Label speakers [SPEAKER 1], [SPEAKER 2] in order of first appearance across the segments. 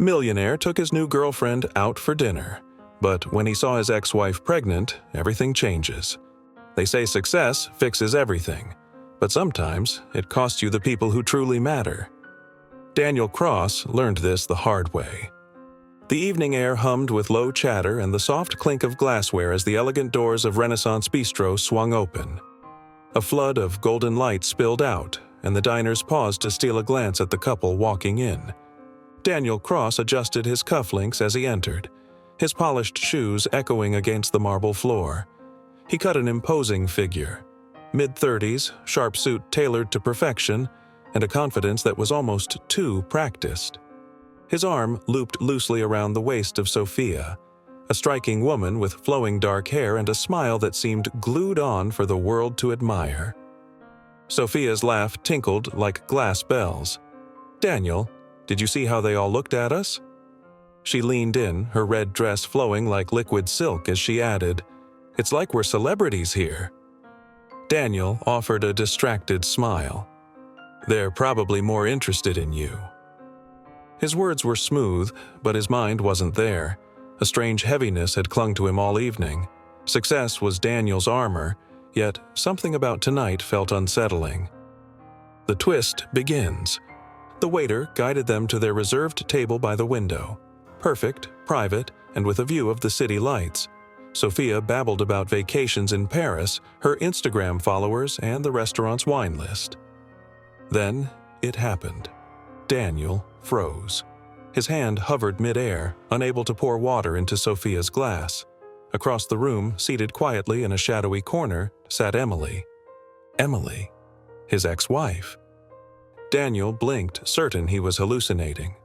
[SPEAKER 1] Millionaire took his new girlfriend out for dinner, but when he saw his ex-wife pregnant, everything changes. They say success fixes everything, but sometimes it costs you the people who truly matter. Daniel Cross learned this the hard way. The evening air hummed with low chatter and the soft clink of glassware as the elegant doors of Renaissance Bistro swung open. A flood of golden light spilled out, and the diners paused to steal a glance at the couple walking in. Daniel Cross adjusted his cufflinks as he entered, his polished shoes echoing against the marble floor. He cut an imposing figure, mid-30s, sharp suit tailored to perfection, and a confidence that was almost too practiced. His arm looped loosely around the waist of Sophia, a striking woman with flowing dark hair and a smile that seemed glued on for the world to admire. Sophia's laugh tinkled like glass bells. "Daniel, did you see how they all looked at us?" She leaned in, her red dress flowing like liquid silk as she added, "It's like we're celebrities here." Daniel offered a distracted smile. "They're probably more interested in you." His words were smooth, but his mind wasn't there. A strange heaviness had clung to him all evening. Success was Daniel's armor, yet something about tonight felt unsettling. The twist begins. The waiter guided them to their reserved table by the window. Perfect, private, and with a view of the city lights. Sophia babbled about vacations in Paris, her Instagram followers, and the restaurant's wine list. Then it happened. Daniel froze. His hand hovered mid-air, unable to pour water into Sophia's glass. Across the room, seated quietly in a shadowy corner, sat Emily. Emily, his ex-wife. Daniel blinked, certain he was hallucinating.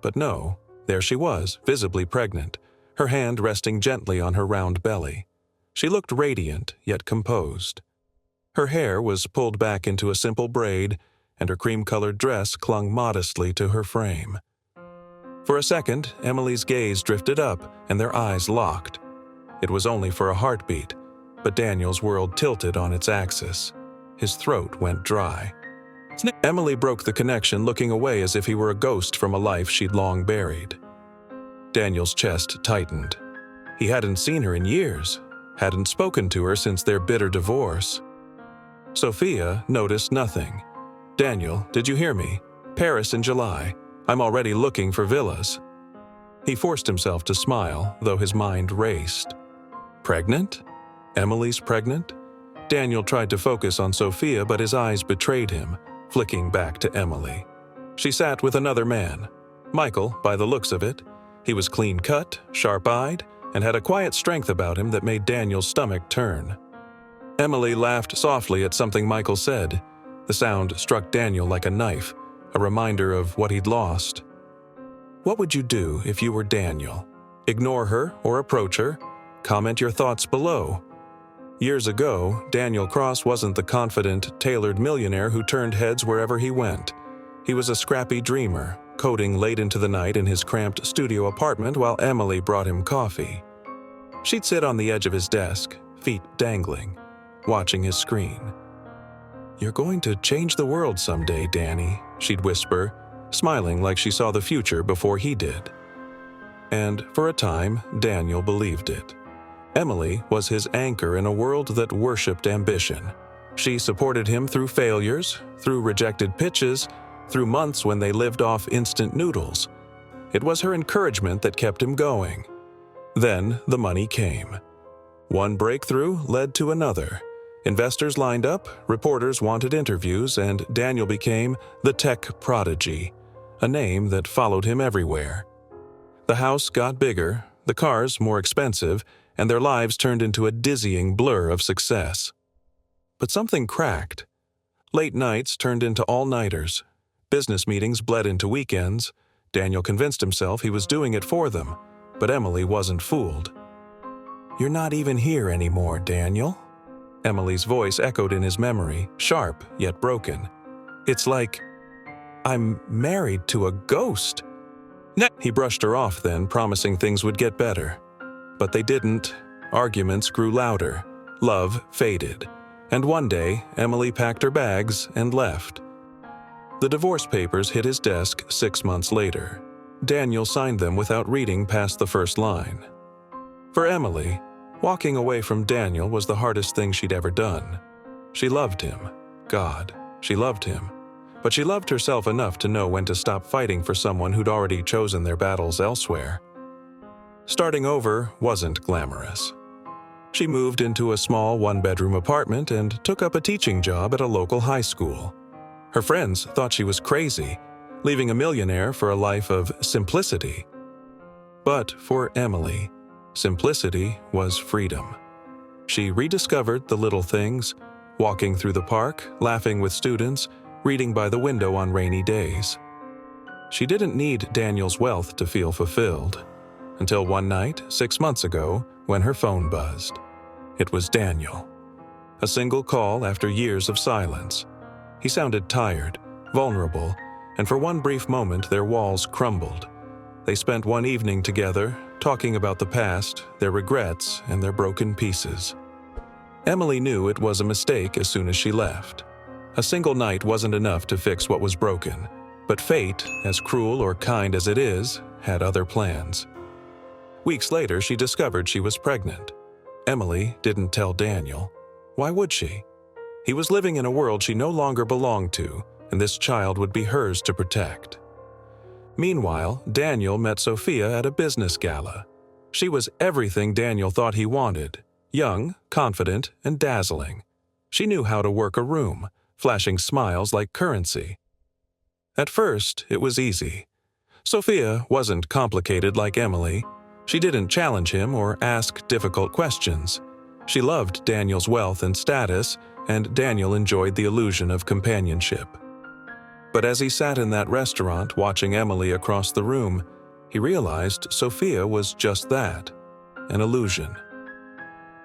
[SPEAKER 1] But no, there she was, visibly pregnant, her hand resting gently on her round belly. She looked radiant, yet composed. Her hair was pulled back into a simple braid, and her cream-colored dress clung modestly to her frame. For a second, Emily's gaze drifted up, and their eyes locked. It was only for a heartbeat, but Daniel's world tilted on its axis. His throat went dry. Emily broke the connection, looking away as if he were a ghost from a life she'd long buried. Daniel's chest tightened. He hadn't seen her in years, hadn't spoken to her since their bitter divorce. Sophia noticed nothing. "Daniel, did you hear me? Paris in July. I'm already looking for villas." He forced himself to smile, though his mind raced. Pregnant? Emily's pregnant? Daniel tried to focus on Sophia, but his eyes betrayed him, flicking back to Emily. She sat with another man. Michael, by the looks of it. He was clean-cut, sharp-eyed, and had a quiet strength about him that made Daniel's stomach turn. Emily laughed softly at something Michael said. The sound struck Daniel like a knife, a reminder of what he'd lost. What would you do if you were Daniel? Ignore her or approach her? Comment your thoughts below. Years ago, Daniel Cross wasn't the confident, tailored millionaire who turned heads wherever he went. He was a scrappy dreamer, coding late into the night in his cramped studio apartment while Emily brought him coffee. She'd sit on the edge of his desk, feet dangling, watching his screen. "You're going to change the world someday, Danny," she'd whisper, smiling like she saw the future before he did. And for a time, Daniel believed it. Emily was his anchor in a world that worshipped ambition. She supported him through failures, through rejected pitches, through months when they lived off instant noodles. It was her encouragement that kept him going. Then the money came. One breakthrough led to another. Investors lined up, reporters wanted interviews, and Daniel became the tech prodigy, a name that followed him everywhere. The house got bigger, the cars more expensive, and their lives turned into a dizzying blur of success. But something cracked. Late nights turned into all-nighters. Business meetings bled into weekends. Daniel convinced himself he was doing it for them, but Emily wasn't fooled. "You're not even here anymore, Daniel." Emily's voice echoed in his memory, sharp yet broken. "It's like I'm married to a ghost." He brushed her off then, promising things would get better. But they didn't. Arguments grew louder. Love faded. And one day, Emily packed her bags and left. The divorce papers hit his desk 6 months later. Daniel signed them without reading past the first line. For Emily, walking away from Daniel was the hardest thing she'd ever done. She loved him. God, she loved him. But she loved herself enough to know when to stop fighting for someone who'd already chosen their battles elsewhere. Starting over wasn't glamorous. She moved into a small one-bedroom apartment and took up a teaching job at a local high school. Her friends thought she was crazy, leaving a millionaire for a life of simplicity. But for Emily, simplicity was freedom. She rediscovered the little things, walking through the park, laughing with students, reading by the window on rainy days. She didn't need Daniel's wealth to feel fulfilled, until one night, 6 months ago, when her phone buzzed. It was Daniel. A single call after years of silence. He sounded tired, vulnerable, and for one brief moment their walls crumbled. They spent one evening together, talking about the past, their regrets, and their broken pieces. Emily knew it was a mistake as soon as she left. A single night wasn't enough to fix what was broken, but fate, as cruel or kind as it is, had other plans. Weeks later, she discovered she was pregnant. Emily didn't tell Daniel. Why would she? He was living in a world she no longer belonged to, and this child would be hers to protect. Meanwhile, Daniel met Sophia at a business gala. She was everything Daniel thought he wanted: young, confident, and dazzling. She knew how to work a room, flashing smiles like currency. At first, it was easy. Sophia wasn't complicated like Emily. She didn't challenge him or ask difficult questions. She loved Daniel's wealth and status, and Daniel enjoyed the illusion of companionship. But as he sat in that restaurant watching Emily across the room, he realized Sophia was just that, an illusion.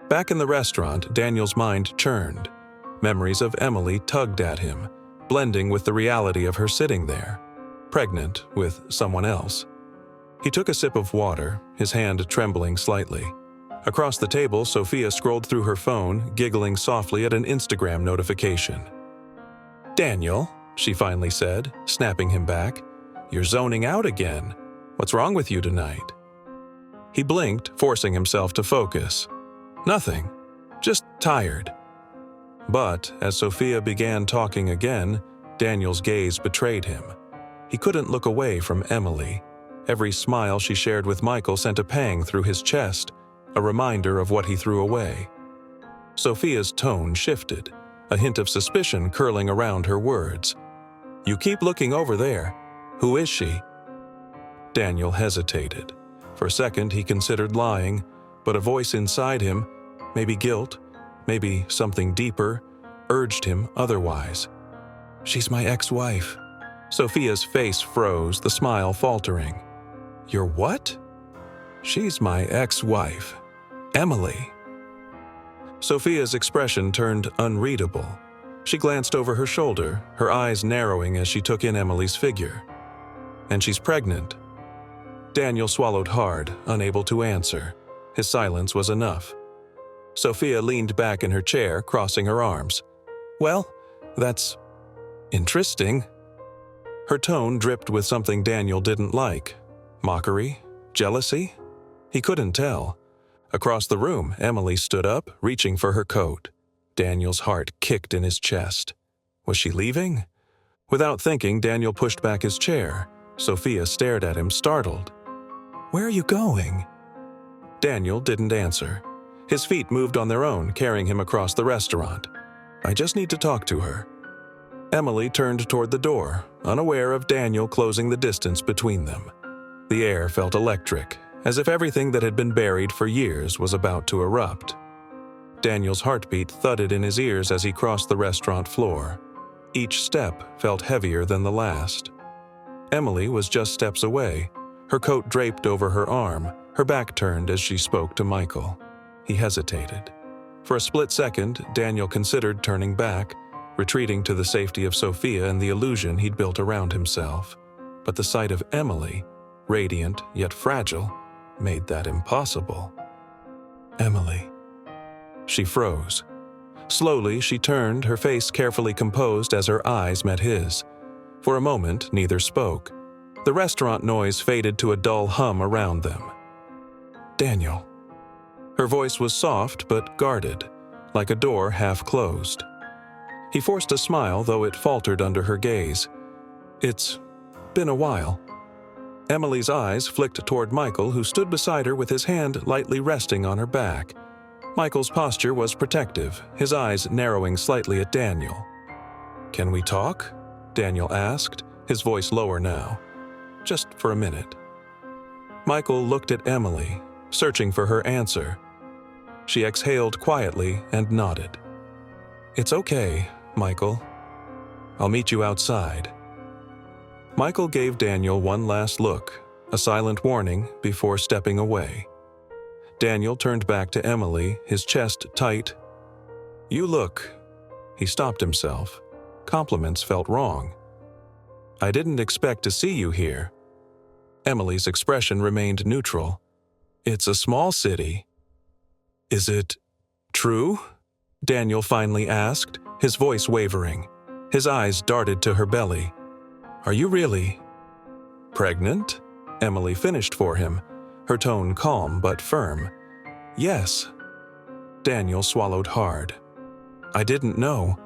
[SPEAKER 1] Back in the restaurant, Daniel's mind churned. Memories of Emily tugged at him, blending with the reality of her sitting there, pregnant with someone else. He took a sip of water, his hand trembling slightly. Across the table, Sophia scrolled through her phone, giggling softly at an Instagram notification. "Daniel," she finally said, snapping him back, "you're zoning out again. What's wrong with you tonight?" He blinked, forcing himself to focus. "Nothing. Just tired." But as Sophia began talking again, Daniel's gaze betrayed him. He couldn't look away from Emily. Every smile she shared with Michael sent a pang through his chest, a reminder of what he threw away. Sophia's tone shifted, a hint of suspicion curling around her words. "You keep looking over there. Who is she?" Daniel hesitated. For a second he considered lying, but a voice inside him, maybe guilt, maybe something deeper, urged him otherwise. "She's my ex-wife." Sophia's face froze, the smile faltering. "Your what?" "She's my ex-wife, Emily." Sophia's expression turned unreadable. She glanced over her shoulder, her eyes narrowing as she took in Emily's figure. "And she's pregnant." Daniel swallowed hard, unable to answer. His silence was enough. Sophia leaned back in her chair, crossing her arms. "Well, that's interesting." Her tone dripped with something Daniel didn't like. Mockery? Jealousy? He couldn't tell. Across the room, Emily stood up, reaching for her coat. Daniel's heart kicked in his chest. Was she leaving? Without thinking, Daniel pushed back his chair. Sophia stared at him, startled. "Where are you going?" Daniel didn't answer. His feet moved on their own, carrying him across the restaurant. "I just need to talk to her." Emily turned toward the door, unaware of Daniel closing the distance between them. The air felt electric, as if everything that had been buried for years was about to erupt. Daniel's heartbeat thudded in his ears as he crossed the restaurant floor. Each step felt heavier than the last. Emily was just steps away, her coat draped over her arm, her back turned as she spoke to Michael. He hesitated. For a split second, Daniel considered turning back, retreating to the safety of Sophia and the illusion he'd built around himself. But the sight of Emily, radiant yet fragile, made that impossible. "Emily." She froze. Slowly, she turned, her face carefully composed as her eyes met his. For a moment, neither spoke. The restaurant noise faded to a dull hum around them. "Daniel." Her voice was soft but guarded, like a door half closed. He forced a smile, though it faltered under her gaze. "It's been a while." Emily's eyes flicked toward Michael, who stood beside her with his hand lightly resting on her back. Michael's posture was protective, his eyes narrowing slightly at Daniel. "Can we talk?" Daniel asked, his voice lower now. "Just for a minute." Michael looked at Emily, searching for her answer. She exhaled quietly and nodded. "It's okay, Michael. I'll meet you outside." Michael gave Daniel one last look, a silent warning before stepping away. Daniel turned back to Emily, his chest tight. "You look—" He stopped himself. Compliments felt wrong. "I didn't expect to see you here." Emily's expression remained neutral. "It's a small city." "Is it true?" Daniel finally asked, his voice wavering. His eyes darted to her belly. "Are you really pregnant?" Emily finished for him, her tone calm but firm. "Yes." Daniel swallowed hard. "I didn't know."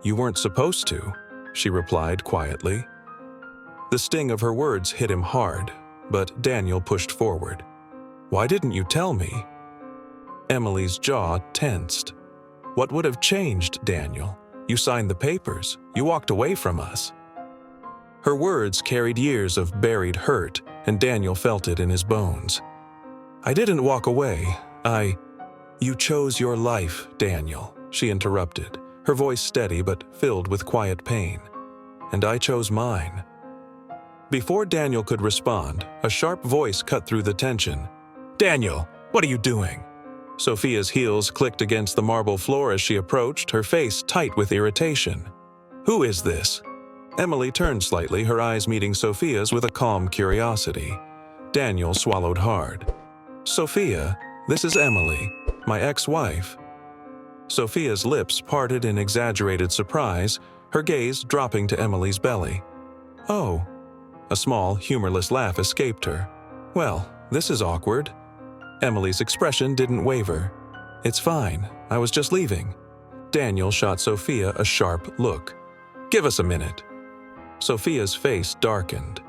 [SPEAKER 1] "You weren't supposed to," she replied quietly. The sting of her words hit him hard, but Daniel pushed forward. "Why didn't you tell me?" Emily's jaw tensed. "What would have changed, Daniel? You signed the papers. You walked away from us." Her words carried years of buried hurt, and Daniel felt it in his bones. "I didn't walk away. You chose your life, Daniel," she interrupted, her voice steady but filled with quiet pain. "And I chose mine." Before Daniel could respond, a sharp voice cut through the tension. "Daniel, what are you doing?" Sophia's heels clicked against the marble floor as she approached, her face tight with irritation. "Who is this?" Emily turned slightly, her eyes meeting Sophia's with a calm curiosity. Daniel swallowed hard. "Sophia, this is Emily, my ex-wife." Sophia's lips parted in exaggerated surprise, her gaze dropping to Emily's belly. "Oh." A small, humorless laugh escaped her. "Well, this is awkward." Emily's expression didn't waver. "It's fine, I was just leaving." Daniel shot Sophia a sharp look. "Give us a minute." Sophia's face darkened.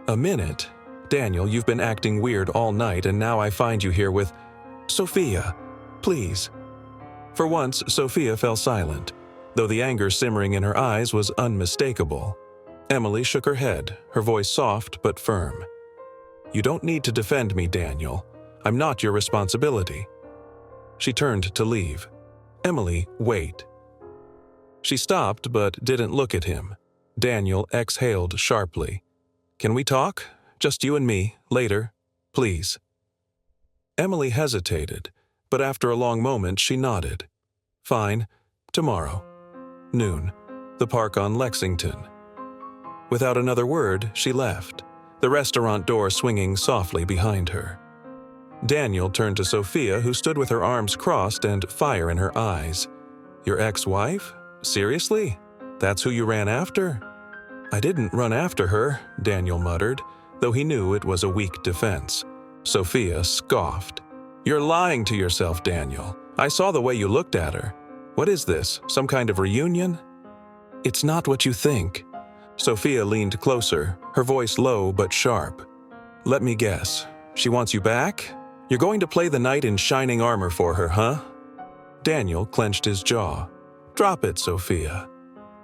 [SPEAKER 1] "A minute? Daniel, you've been acting weird all night, and now I find you here with— Sophia, please." For once, Sophia fell silent, though the anger simmering in her eyes was unmistakable. Emily shook her head, her voice soft but firm. "You don't need to defend me, Daniel. I'm not your responsibility." She turned to leave. "Emily, wait." She stopped but didn't look at him. Daniel exhaled sharply. "Can we talk? Just you and me, later, please." Emily hesitated, but after a long moment she nodded. "Fine, tomorrow. Noon, the park on Lexington." Without another word, she left, the restaurant door swinging softly behind her. Daniel turned to Sophia, who stood with her arms crossed and fire in her eyes. "Your ex-wife? Seriously? That's who you ran after?" "I didn't run after her," Daniel muttered, though he knew it was a weak defense. Sophia scoffed. "You're lying to yourself, Daniel. I saw the way you looked at her. What is this, some kind of reunion?" "It's not what you think." Sophia leaned closer, her voice low but sharp. "Let me guess. She wants you back? You're going to play the knight in shining armor for her, huh?" Daniel clenched his jaw. "Drop it, Sophia."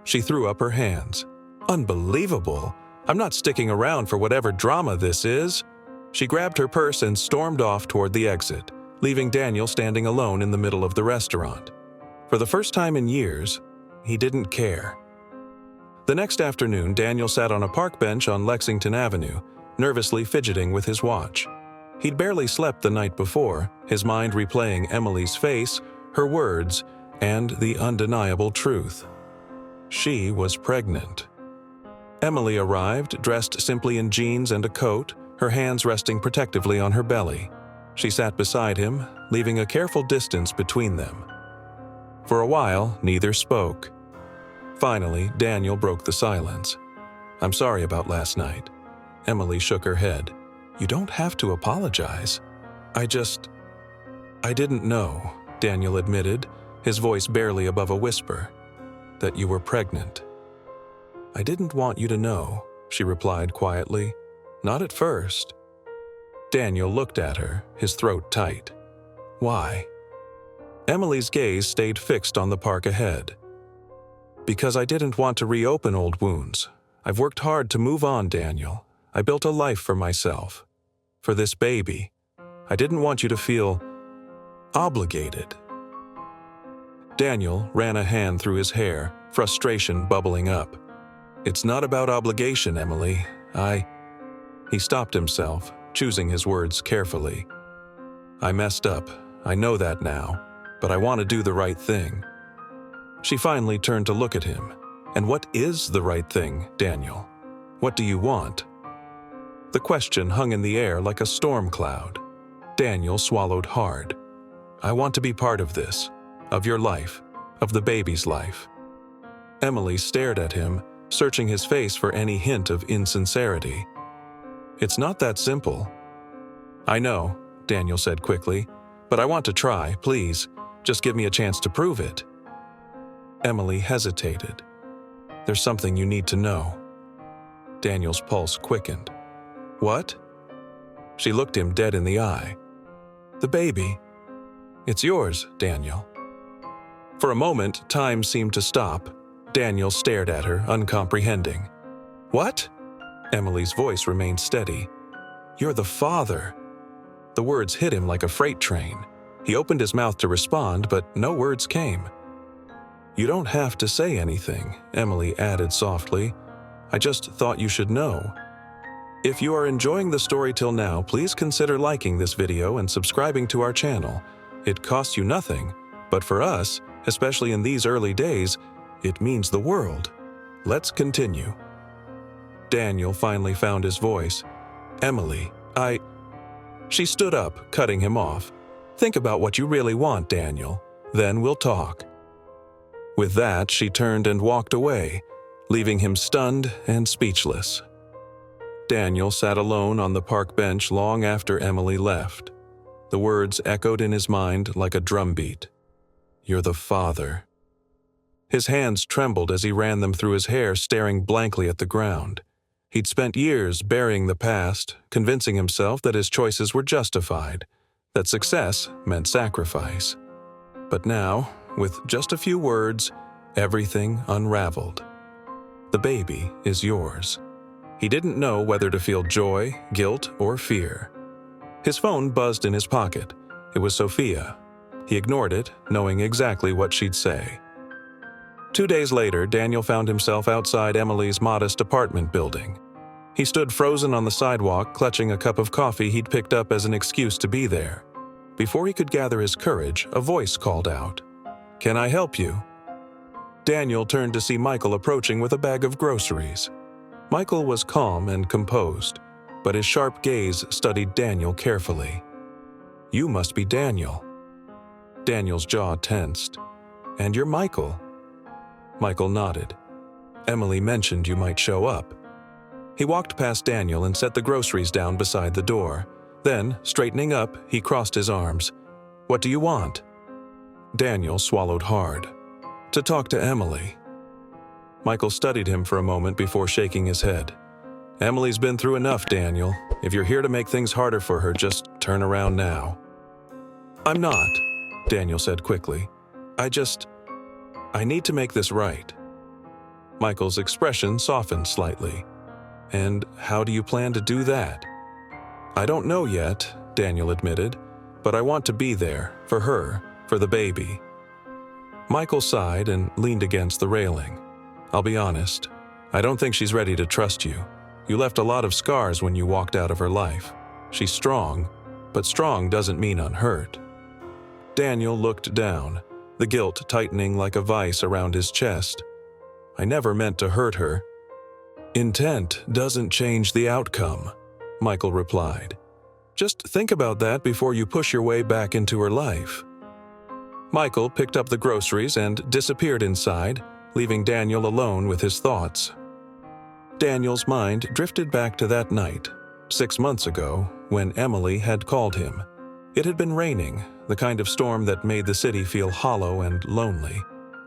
[SPEAKER 1] She threw up her hands. "Unbelievable. I'm not sticking around for whatever drama this is." She grabbed her purse and stormed off toward the exit, leaving Daniel standing alone in the middle of the restaurant. For the first time in years, he didn't care. The next afternoon, Daniel sat on a park bench on Lexington Avenue, nervously fidgeting with his watch. He'd barely slept the night before, his mind replaying Emily's face, her words, and the undeniable truth. She was pregnant. Emily arrived, dressed simply in jeans and a coat, her hands resting protectively on her belly. She sat beside him, leaving a careful distance between them. For a while, neither spoke. Finally, Daniel broke the silence. "I'm sorry about last night." Emily shook her head. You don't have to apologize. I didn't know, Daniel admitted, his voice barely above a whisper, that you were pregnant. I didn't want you to know, she replied quietly. Not at first. Daniel looked at her, his throat tight. Why? Emily's gaze stayed fixed on the park ahead. Because I didn't want to reopen old wounds. I've worked hard to move on, Daniel. I built a life for myself. For this baby. I didn't want you to feel obligated. Daniel ran a hand through his hair, frustration bubbling up. It's not about obligation, Emily. He stopped himself, choosing his words carefully. I messed up. I know that now. But I want to do the right thing. She finally turned to look at him. And what is the right thing, Daniel? What do you want? The question hung in the air like a storm cloud. Daniel swallowed hard. I want to be part of this, of your life, of the baby's life. Emily stared at him, searching his face for any hint of insincerity. It's not that simple. I know, Daniel said quickly, but I want to try, please. Just give me a chance to prove it. Emily hesitated. There's something you need to know. Daniel's pulse quickened. What? She looked him dead in the eye. The baby. It's yours, Daniel. For a moment, time seemed to stop. Daniel stared at her, uncomprehending. What? Emily's voice remained steady. You're the father. The words hit him like a freight train. He opened his mouth to respond, but no words came. You don't have to say anything, Emily added softly. I just thought you should know. If you are enjoying the story till now, please consider liking this video and subscribing to our channel. It costs you nothing, but for us, especially in these early days, it means the world. Let's continue. Daniel finally found his voice. Emily, She stood up, cutting him off. Think about what you really want, Daniel. Then we'll talk. With that, she turned and walked away, leaving him stunned and speechless. Daniel sat alone on the park bench long after Emily left. The words echoed in his mind like a drumbeat. You're the father. His hands trembled as he ran them through his hair, staring blankly at the ground. He'd spent years burying the past, convincing himself that his choices were justified, that success meant sacrifice. But now, with just a few words, everything unraveled. The baby is yours. He didn't know whether to feel joy, guilt, or fear. His phone buzzed in his pocket. It was Sophia. He ignored it, knowing exactly what she'd say. 2 days later, Daniel found himself outside Emily's modest apartment building. He stood frozen on the sidewalk, clutching a cup of coffee he'd picked up as an excuse to be there. Before he could gather his courage, a voice called out, "Can I help you?" Daniel turned to see Michael approaching with a bag of groceries. Michael was calm and composed, but his sharp gaze studied Daniel carefully. You must be Daniel. Daniel's jaw tensed. And you're Michael. Michael nodded. Emily mentioned you might show up. He walked past Daniel and set the groceries down beside the door. Then, straightening up, he crossed his arms. What do you want? Daniel swallowed hard. To talk to Emily. Michael studied him for a moment before shaking his head. Emily's been through enough, Daniel. If you're here to make things harder for her, just turn around now. I'm not, Daniel said quickly. I need to make this right. Michael's expression softened slightly. And how do you plan to do that? I don't know yet, Daniel admitted, but I want to be there, for her, for the baby. Michael sighed and leaned against the railing. I'll be honest, I don't think she's ready to trust you. You left a lot of scars when you walked out of her life. She's strong, but strong doesn't mean unhurt. Daniel looked down, the guilt tightening like a vice around his chest. I never meant to hurt her. Intent doesn't change the outcome, Michael replied. Just think about that before you push your way back into her life. Michael picked up the groceries and disappeared inside, leaving Daniel alone with his thoughts. Daniel's mind drifted back to that night, 6 months ago, when Emily had called him. It had been raining, the kind of storm that made the city feel hollow and lonely.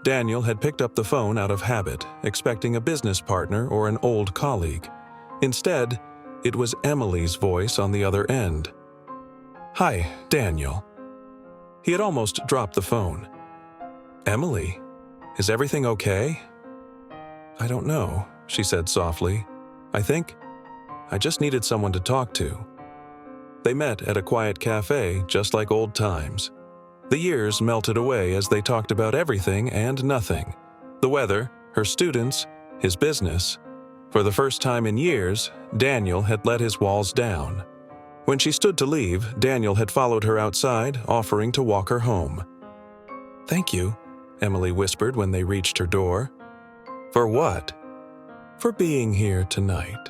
[SPEAKER 1] Daniel had picked up the phone out of habit, expecting a business partner or an old colleague. Instead, it was Emily's voice on the other end. "Hi, Daniel." He had almost dropped the phone. "Emily, is everything okay?" "I don't know," she said softly. I think I just needed someone to talk to." They met at a quiet cafe, just like old times. The years melted away as they talked about everything and nothing. The weather, her students, his business. For the first time in years, Daniel had let his walls down. When she stood to leave, Daniel had followed her outside, offering to walk her home. "Thank you," Emily whispered when they reached her door. "For what?" "For being here tonight."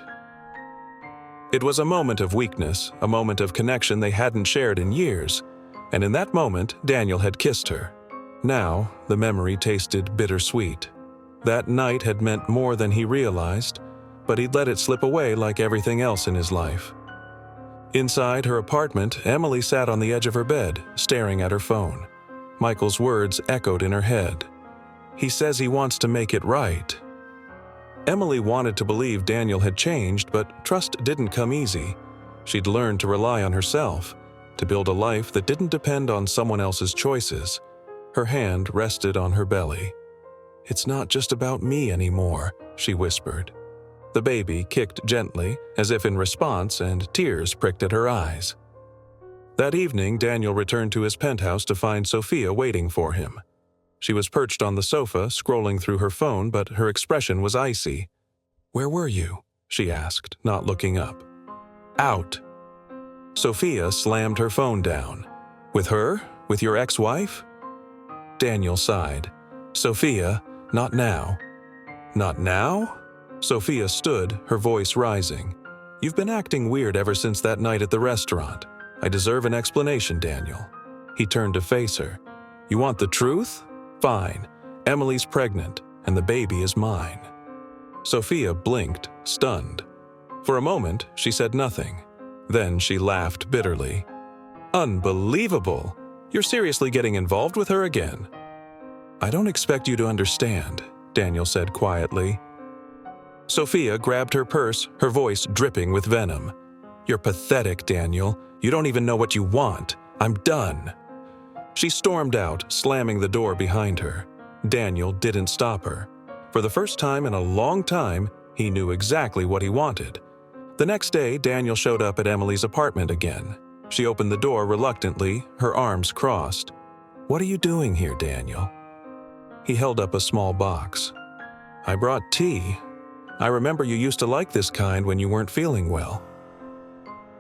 [SPEAKER 1] It was a moment of weakness, a moment of connection they hadn't shared in years, and in that moment, Daniel had kissed her. Now, the memory tasted bittersweet. That night had meant more than he realized, but he'd let it slip away like everything else in his life. Inside her apartment, Emily sat on the edge of her bed, staring at her phone. Michael's words echoed in her head. "He says he wants to make it right." Emily wanted to believe Daniel had changed, but trust didn't come easy. She'd learned to rely on herself, to build a life that didn't depend on someone else's choices. Her hand rested on her belly. "It's not just about me anymore," she whispered. The baby kicked gently, as if in response, and tears pricked at her eyes. That evening, Daniel returned to his penthouse to find Sophia waiting for him. She was perched on the sofa, scrolling through her phone, but her expression was icy. "Where were you?" she asked, not looking up. "Out." Sophia slammed her phone down. "With her? With your ex-wife?" Daniel sighed. "Sophia, not now." "Not now?" Sophia stood, her voice rising. "You've been acting weird ever since that night at the restaurant. I deserve an explanation, Daniel." He turned to face her. "You want the truth? Fine. Emily's pregnant, and the baby is mine." Sophia blinked, stunned. For a moment, she said nothing. Then she laughed bitterly. "Unbelievable! You're seriously getting involved with her again?" "I don't expect you to understand," Daniel said quietly. Sophia grabbed her purse, her voice dripping with venom. "You're pathetic, Daniel. You don't even know what you want. I'm done." She stormed out, slamming the door behind her. Daniel didn't stop her. For the first time in a long time, he knew exactly what he wanted. The next day, Daniel showed up at Emily's apartment again. She opened the door reluctantly, her arms crossed. "What are you doing here, Daniel?" He held up a small box. "I brought tea. I remember you used to like this kind when you weren't feeling well."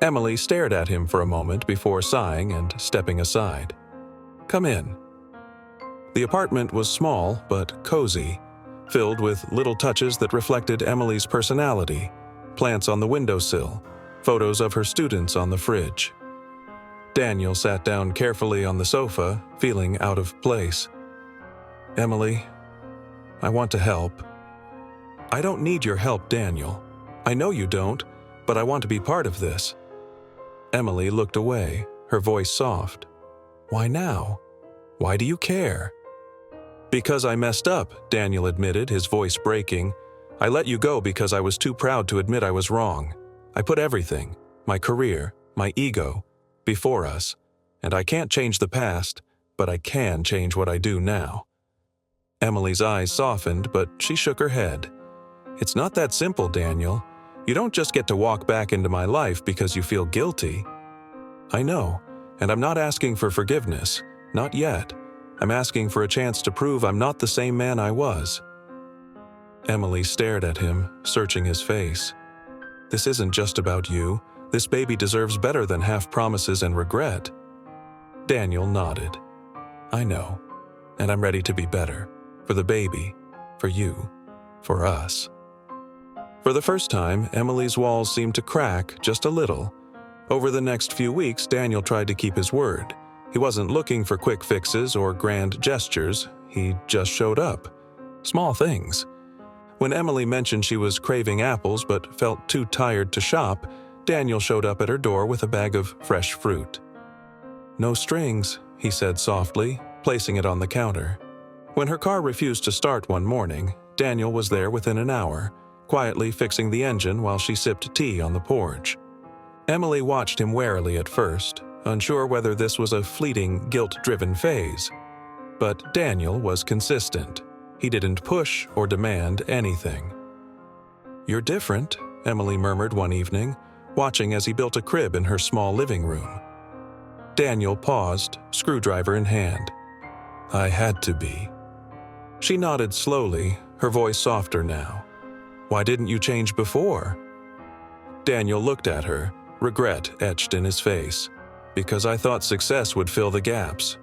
[SPEAKER 1] Emily stared at him for a moment before sighing and stepping aside. "Come in." The apartment was small but cozy, filled with little touches that reflected Emily's personality. Plants on the windowsill, photos of her students on the fridge. Daniel sat down carefully on the sofa, feeling out of place. "Emily, I want to help." "I don't need your help, Daniel. I know you don't, but I want to be part of this." Emily looked away, her voice soft. "Why now? Why do you care?" "Because I messed up," Daniel admitted, his voice breaking. "I let you go because I was too proud to admit I was wrong. I put everything, my career, my ego, before us, and I can't change the past, but I can change what I do now." Emily's eyes softened, but she shook her head. "It's not that simple, Daniel. You don't just get to walk back into my life because you feel guilty." "I know, and I'm not asking for forgiveness. Not yet. I'm asking for a chance to prove I'm not the same man I was." Emily stared at him, searching his face. "This isn't just about you. This baby deserves better than half promises and regret." Daniel nodded. "I know, and I'm ready to be better. For the baby, for you, for us." For the first time, Emily's walls seemed to crack just a little. Over the next few weeks, Daniel tried to keep his word. He wasn't looking for quick fixes or grand gestures. He just showed up. Small things. When Emily mentioned she was craving apples but felt too tired to shop, Daniel showed up at her door with a bag of fresh fruit. "No strings," he said softly, placing it on the counter. When her car refused to start one morning, Daniel was there within an hour, quietly fixing the engine while she sipped tea on the porch. Emily watched him warily at first, unsure whether this was a fleeting, guilt-driven phase. But Daniel was consistent. He didn't push or demand anything. "You're different," Emily murmured one evening, watching as he built a crib in her small living room. Daniel paused, screwdriver in hand. "I had to be." She nodded slowly, her voice softer now. "Why didn't you change before?" Daniel looked at her, regret etched in his face. "Because I thought success would fill the gaps.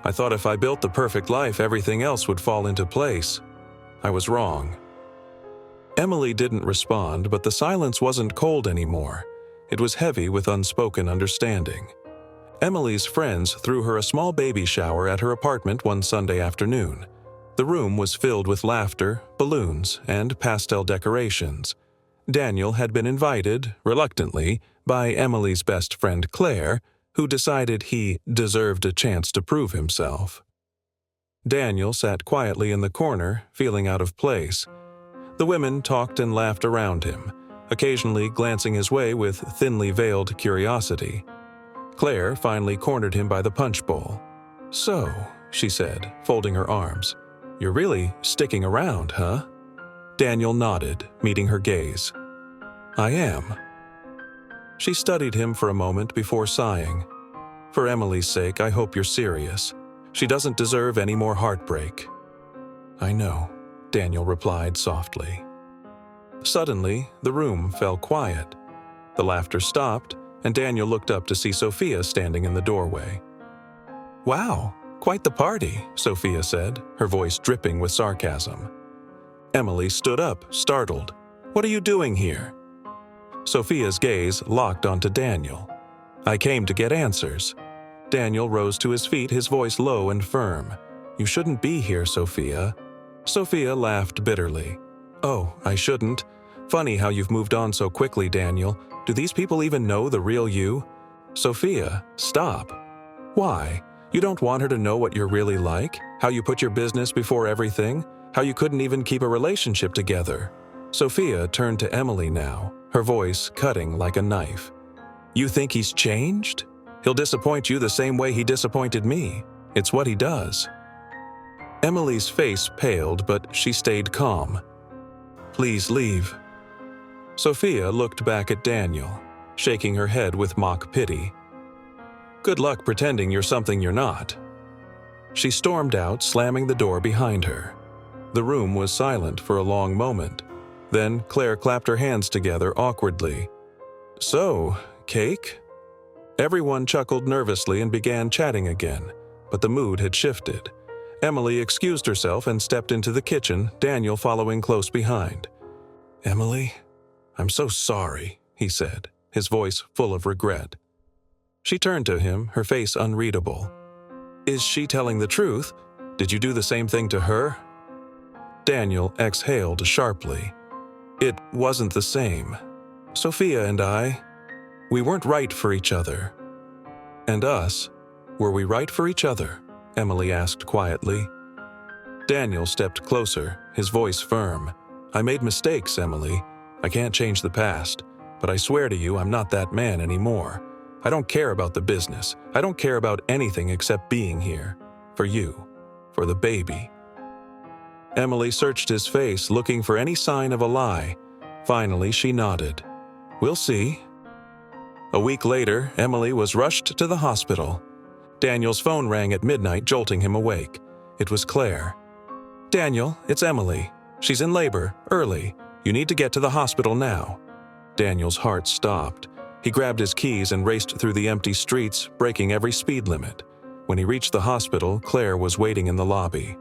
[SPEAKER 1] I thought if I built the perfect life, everything else would fall into place. I was wrong." Emily didn't respond, but the silence wasn't cold anymore. It was heavy with unspoken understanding. Emily's friends threw her a small baby shower at her apartment one Sunday afternoon. The room was filled with laughter, balloons, and pastel decorations. Daniel had been invited, reluctantly, by Emily's best friend Claire, who decided he deserved a chance to prove himself. Daniel sat quietly in the corner, feeling out of place. The women talked and laughed around him, occasionally glancing his way with thinly veiled curiosity. Claire finally cornered him by the punch bowl. "So," she said, folding her arms, "you're really sticking around, huh?" Daniel nodded, meeting her gaze. "I am." She studied him for a moment before sighing. "For Emily's sake, I hope you're serious. She doesn't deserve any more heartbreak." "I know," Daniel replied softly. Suddenly, the room fell quiet. The laughter stopped, and Daniel looked up to see Sophia standing in the doorway. "Wow, quite the party," Sophia said, her voice dripping with sarcasm. Emily stood up, startled. "What are you doing here?" Sophia's gaze locked onto Daniel. "I came to get answers." Daniel rose to his feet, his voice low and firm. "You shouldn't be here, Sophia." Sophia laughed bitterly. "Oh, I shouldn't. Funny how you've moved on so quickly, Daniel. Do these people even know the real you?" "Sophia, stop." "Why? You don't want her to know what you're really like? How you put your business before everything? How you couldn't even keep a relationship together?" Sophia turned to Emily now, her voice cutting like a knife. "You think he's changed? He'll disappoint you the same way he disappointed me. It's what he does." Emily's face paled, but she stayed calm. "Please leave." Sophia looked back at Daniel, shaking her head with mock pity. "Good luck pretending you're something you're not." She stormed out, slamming the door behind her. The room was silent for a long moment. Then Claire clapped her hands together awkwardly. "So, cake?" Everyone chuckled nervously and began chatting again, but the mood had shifted. Emily excused herself and stepped into the kitchen, Daniel following close behind. "Emily, I'm so sorry," he said, his voice full of regret. She turned to him, her face unreadable. "Is she telling the truth? Did you do the same thing to her?" Daniel exhaled sharply. "It wasn't the same. Sophia and we weren't right for each other." "And us? Were we right for each other?" Emily asked quietly. Daniel stepped closer, his voice firm. "I made mistakes, Emily. I can't change the past, but I swear to you I'm not that man anymore. I don't care about the business. I don't care about anything except being here. For you. For the baby." Emily searched his face, looking for any sign of a lie. Finally, she nodded. "We'll see." A week later, Emily was rushed to the hospital. Daniel's phone rang at midnight, jolting him awake. It was Claire. "Daniel, it's Emily. She's in labor, early. You need to get to the hospital now." Daniel's heart stopped. He grabbed his keys and raced through the empty streets, breaking every speed limit. When he reached the hospital, Claire was waiting in the lobby.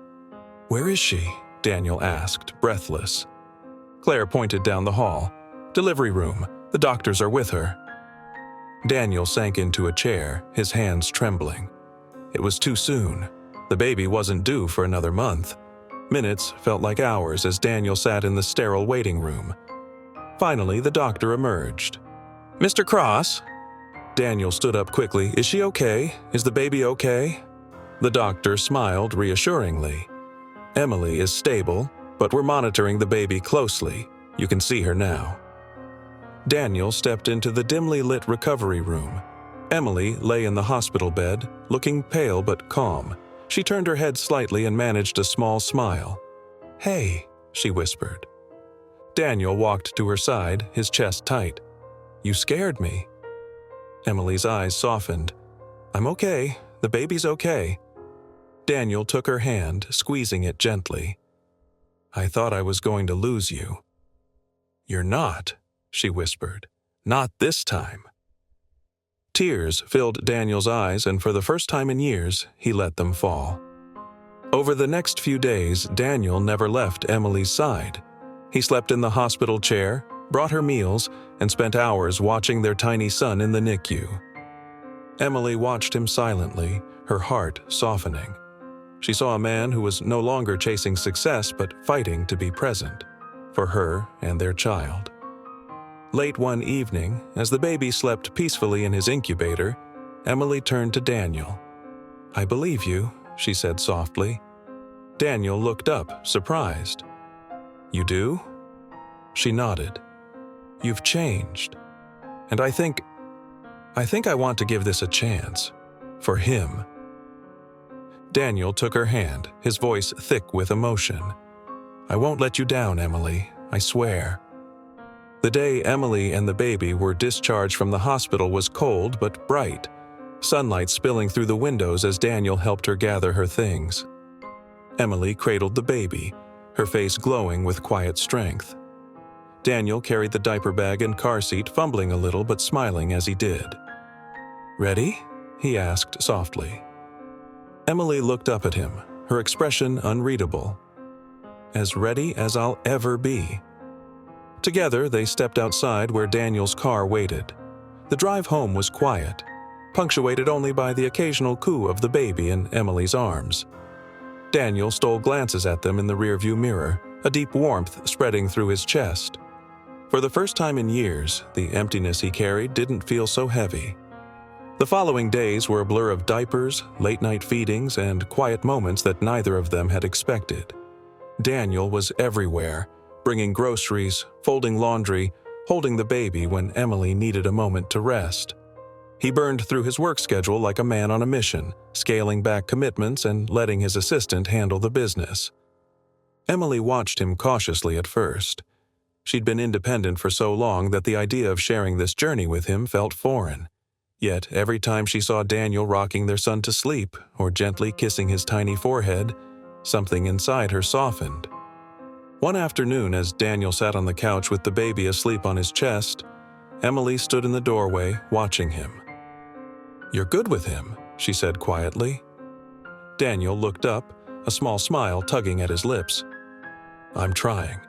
[SPEAKER 1] "Where is she?" Daniel asked, breathless. Claire pointed down the hall. "Delivery room. The doctors are with her." Daniel sank into a chair, his hands trembling. It was too soon. The baby wasn't due for another month. Minutes felt like hours as Daniel sat in the sterile waiting room. Finally, the doctor emerged. "Mr. Cross?" Daniel stood up quickly. "Is she okay? Is the baby okay?" The doctor smiled reassuringly. "Emily is stable, but we're monitoring the baby closely. You can see her now." Daniel stepped into the dimly lit recovery room. Emily lay in the hospital bed, looking pale but calm. She turned her head slightly and managed a small smile. "Hey," she whispered. Daniel walked to her side, his chest tight. "You scared me." Emily's eyes softened. "I'm okay. The baby's okay." Daniel took her hand, squeezing it gently. "I thought I was going to lose you." "You're not," she whispered. "Not this time." Tears filled Daniel's eyes, and for the first time in years, he let them fall. Over the next few days, Daniel never left Emily's side. He slept in the hospital chair, brought her meals, and spent hours watching their tiny son in the NICU. Emily watched him silently, her heart softening. She saw a man who was no longer chasing success but fighting to be present, for her and their child. Late one evening, as the baby slept peacefully in his incubator, Emily turned to Daniel. "I believe you," she said softly. Daniel looked up, surprised. "You do?" She nodded. "You've changed. And I think I want to give this a chance. For him." Daniel took her hand, his voice thick with emotion. "I won't let you down, Emily, I swear." The day Emily and the baby were discharged from the hospital was cold but bright, sunlight spilling through the windows as Daniel helped her gather her things. Emily cradled the baby, her face glowing with quiet strength. Daniel carried the diaper bag and car seat, fumbling a little but smiling as he did. "Ready?" he asked softly. Emily looked up at him, her expression unreadable. "As ready as I'll ever be." Together, they stepped outside where Daniel's car waited. The drive home was quiet, punctuated only by the occasional coo of the baby in Emily's arms. Daniel stole glances at them in the rearview mirror, a deep warmth spreading through his chest. For the first time in years, the emptiness he carried didn't feel so heavy. The following days were a blur of diapers, late-night feedings, and quiet moments that neither of them had expected. Daniel was everywhere, bringing groceries, folding laundry, holding the baby when Emily needed a moment to rest. He burned through his work schedule like a man on a mission, scaling back commitments and letting his assistant handle the business. Emily watched him cautiously at first. She'd been independent for so long that the idea of sharing this journey with him felt foreign. Yet every time she saw Daniel rocking their son to sleep or gently kissing his tiny forehead, something inside her softened. One afternoon, as Daniel sat on the couch with the baby asleep on his chest, Emily stood in the doorway, watching him. "You're good with him," she said quietly. Daniel looked up, a small smile tugging at his lips. "I'm trying."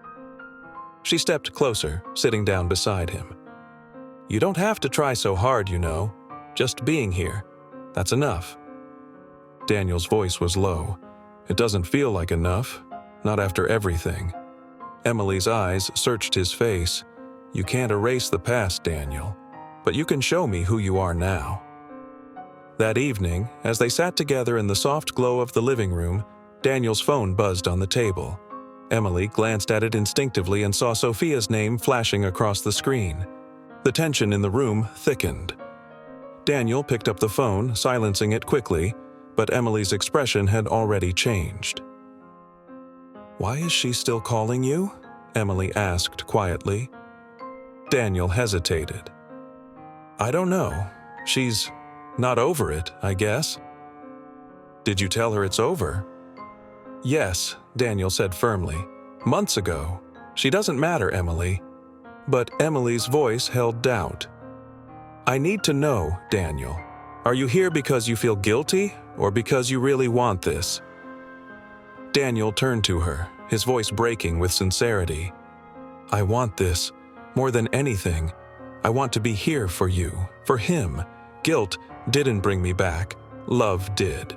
[SPEAKER 1] She stepped closer, sitting down beside him. "You don't have to try so hard, you know. Just being here. That's enough." Daniel's voice was low. "It doesn't feel like enough. Not after everything." Emily's eyes searched his face. "You can't erase the past, Daniel, but you can show me who you are now." That evening, as they sat together in the soft glow of the living room, Daniel's phone buzzed on the table. Emily glanced at it instinctively and saw Sophia's name flashing across the screen. The tension in the room thickened. Daniel picked up the phone, silencing it quickly, but Emily's expression had already changed. "Why is she still calling you?" Emily asked quietly. Daniel hesitated. "I don't know. She's not over it, I guess." "Did you tell her it's over?" "Yes," Daniel said firmly. "Months ago. She doesn't matter, Emily." But Emily's voice held doubt. "I need to know, Daniel. Are you here because you feel guilty or because you really want this?" Daniel turned to her, his voice breaking with sincerity. "I want this, more than anything. I want to be here for you, for him. Guilt didn't bring me back. Love did."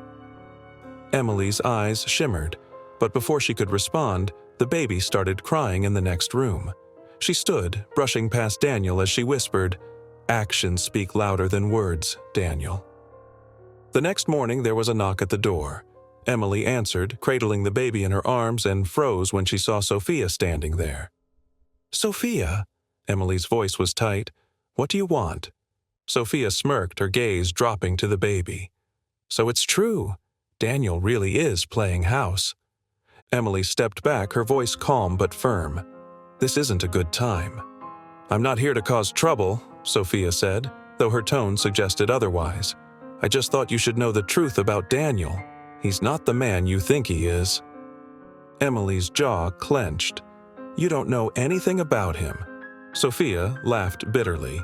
[SPEAKER 1] Emily's eyes shimmered. But before she could respond, the baby started crying in the next room. She stood, brushing past Daniel as she whispered, "Actions speak louder than words, Daniel." The next morning there was a knock at the door. Emily answered, cradling the baby in her arms, and froze when she saw Sophia standing there. "Sophia?" Emily's voice was tight. "What do you want?" Sophia smirked, her gaze dropping to the baby. "So it's true. Daniel really is playing house." Emily stepped back, her voice calm but firm. "This isn't a good time." "I'm not here to cause trouble," Sophia said, though her tone suggested otherwise. "I just thought you should know the truth about Daniel. He's not the man you think he is." Emily's jaw clenched. "You don't know anything about him." Sophia laughed bitterly.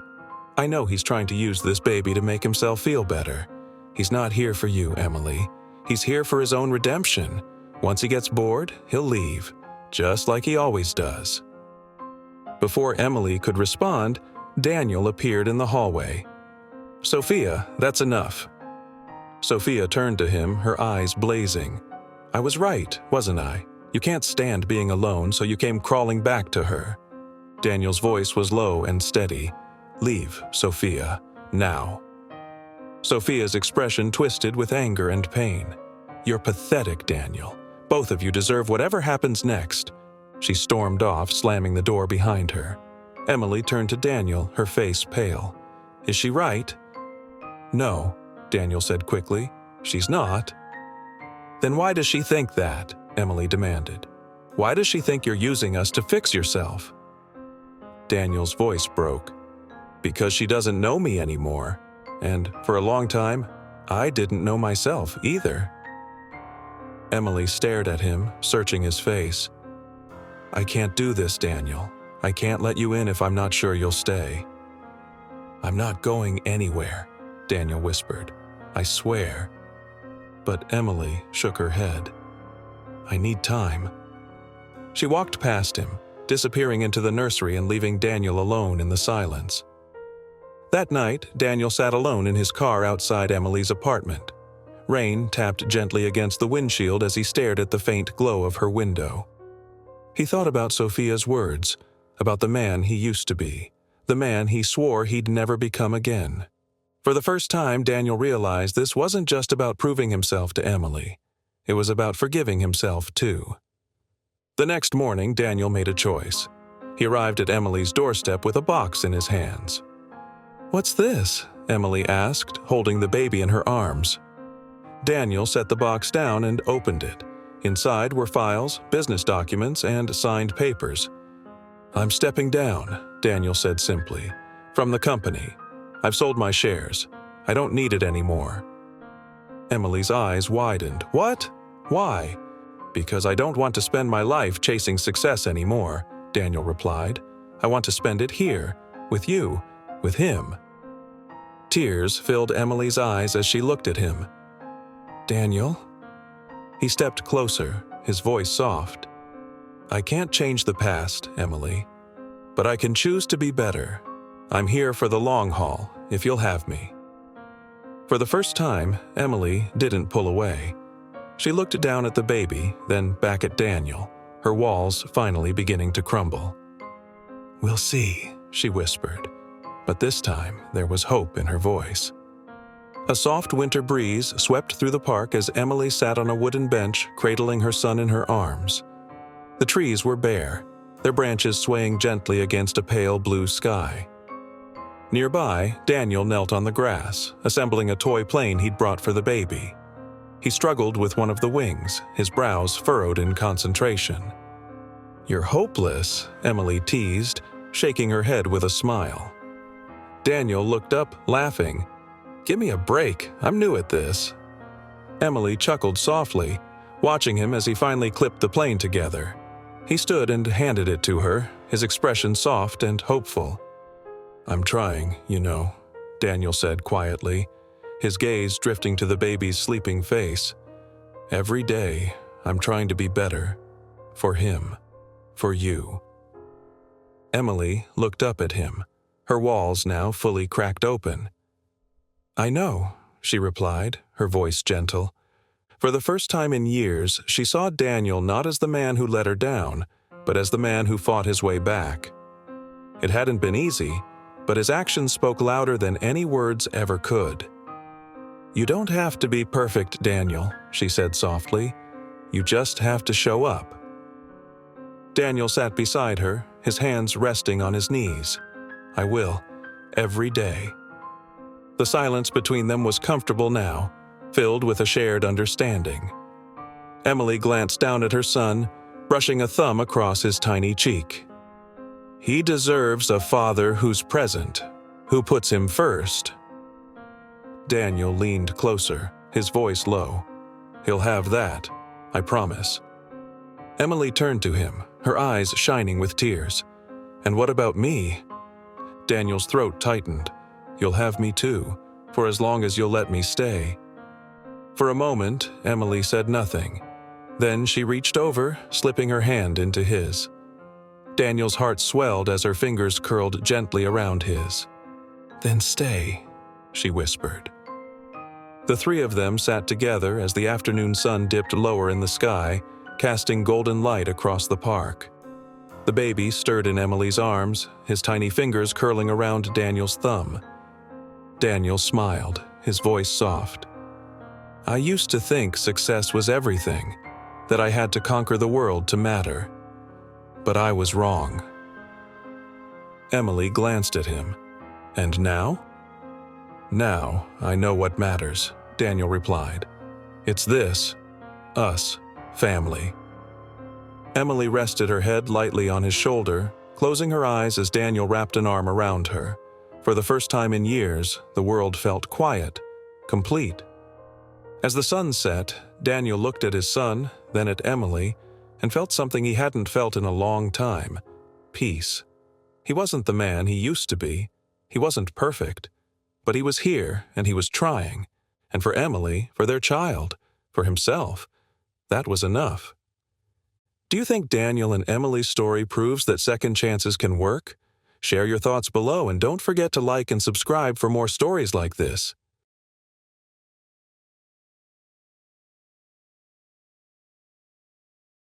[SPEAKER 1] "I know he's trying to use this baby to make himself feel better. He's not here for you, Emily. He's here for his own redemption. Once he gets bored, he'll leave, just like he always does." Before Emily could respond, Daniel appeared in the hallway. "Sophia, that's enough." Sophia turned to him, her eyes blazing. "I was right, wasn't I? You can't stand being alone, so you came crawling back to her." Daniel's voice was low and steady. "Leave, Sophia, now." Sophia's expression twisted with anger and pain. "You're pathetic, Daniel. Both of you deserve whatever happens next." She stormed off, slamming the door behind her. Emily turned to Daniel, her face pale. "Is she right?" "No," Daniel said quickly. "She's not." "Then why does she think that?" Emily demanded. "Why does she think you're using us to fix yourself?" Daniel's voice broke. "Because she doesn't know me anymore. And for a long time, I didn't know myself either." Emily stared at him, searching his face. "I can't do this, Daniel. I can't let you in if I'm not sure you'll stay." "I'm not going anywhere," Daniel whispered. "I swear." But Emily shook her head. "I need time." She walked past him, disappearing into the nursery and leaving Daniel alone in the silence. That night, Daniel sat alone in his car outside Emily's apartment. Rain tapped gently against the windshield as he stared at the faint glow of her window. He thought about Sophia's words, about the man he used to be, the man he swore he'd never become again. For the first time, Daniel realized this wasn't just about proving himself to Emily. It was about forgiving himself, too. The next morning, Daniel made a choice. He arrived at Emily's doorstep with a box in his hands. "What's this?" Emily asked, holding the baby in her arms. Daniel set the box down and opened it. Inside were files, business documents, and signed papers. "I'm stepping down," Daniel said simply, "from the company. I've sold my shares. I don't need it anymore." Emily's eyes widened. "What? Why?" "Because I don't want to spend my life chasing success anymore," Daniel replied. "I want to spend it here, with you, with him." Tears filled Emily's eyes as she looked at him. "Daniel?" He stepped closer, his voice soft. "I can't change the past, Emily, but I can choose to be better. I'm here for the long haul, if you'll have me." For the first time, Emily didn't pull away. She looked down at the baby, then back at Daniel, her walls finally beginning to crumble. "We'll see," she whispered, but this time there was hope in her voice. A soft winter breeze swept through the park as Emily sat on a wooden bench, cradling her son in her arms. The trees were bare, their branches swaying gently against a pale blue sky. Nearby, Daniel knelt on the grass, assembling a toy plane he'd brought for the baby. He struggled with one of the wings, his brows furrowed in concentration. "You're hopeless," Emily teased, shaking her head with a smile. Daniel looked up, laughing. "Give me a break, I'm new at this." Emily chuckled softly, watching him as he finally clipped the plane together. He stood and handed it to her, his expression soft and hopeful. "I'm trying, you know," Daniel said quietly, his gaze drifting to the baby's sleeping face. "Every day, I'm trying to be better. For him. For you." Emily looked up at him, her walls now fully cracked open. "I know," she replied, her voice gentle. For the first time in years, she saw Daniel not as the man who let her down, but as the man who fought his way back. It hadn't been easy, but his actions spoke louder than any words ever could. "You don't have to be perfect, Daniel," she said softly. "You just have to show up." Daniel sat beside her, his hands resting on his knees. "I will, every day." The silence between them was comfortable now, filled with a shared understanding. Emily glanced down at her son, brushing a thumb across his tiny cheek. "He deserves a father who's present, who puts him first." Daniel leaned closer, his voice low. "He'll have that, I promise." Emily turned to him, her eyes shining with tears. "And what about me?" Daniel's throat tightened. "You'll have me too, for as long as you'll let me stay." For a moment, Emily said nothing. Then she reached over, slipping her hand into his. Daniel's heart swelled as her fingers curled gently around his. "Then stay," she whispered. The three of them sat together as the afternoon sun dipped lower in the sky, casting golden light across the park. The baby stirred in Emily's arms, his tiny fingers curling around Daniel's thumb. Daniel smiled, his voice soft. "I used to think success was everything, that I had to conquer the world to matter. But I was wrong." Emily glanced at him. "And now?" "Now I know what matters," Daniel replied. "It's this, us, family." Emily rested her head lightly on his shoulder, closing her eyes as Daniel wrapped an arm around her. For the first time in years, the world felt quiet, complete. As the sun set, Daniel looked at his son, then at Emily, and felt something he hadn't felt in a long time: peace. He wasn't the man he used to be. He wasn't perfect. But he was here, and he was trying. And for Emily, for their child, for himself, that was enough. Do you think Daniel and Emily's story proves that second chances can work? Share your thoughts below and don't forget to like and subscribe for more stories like this.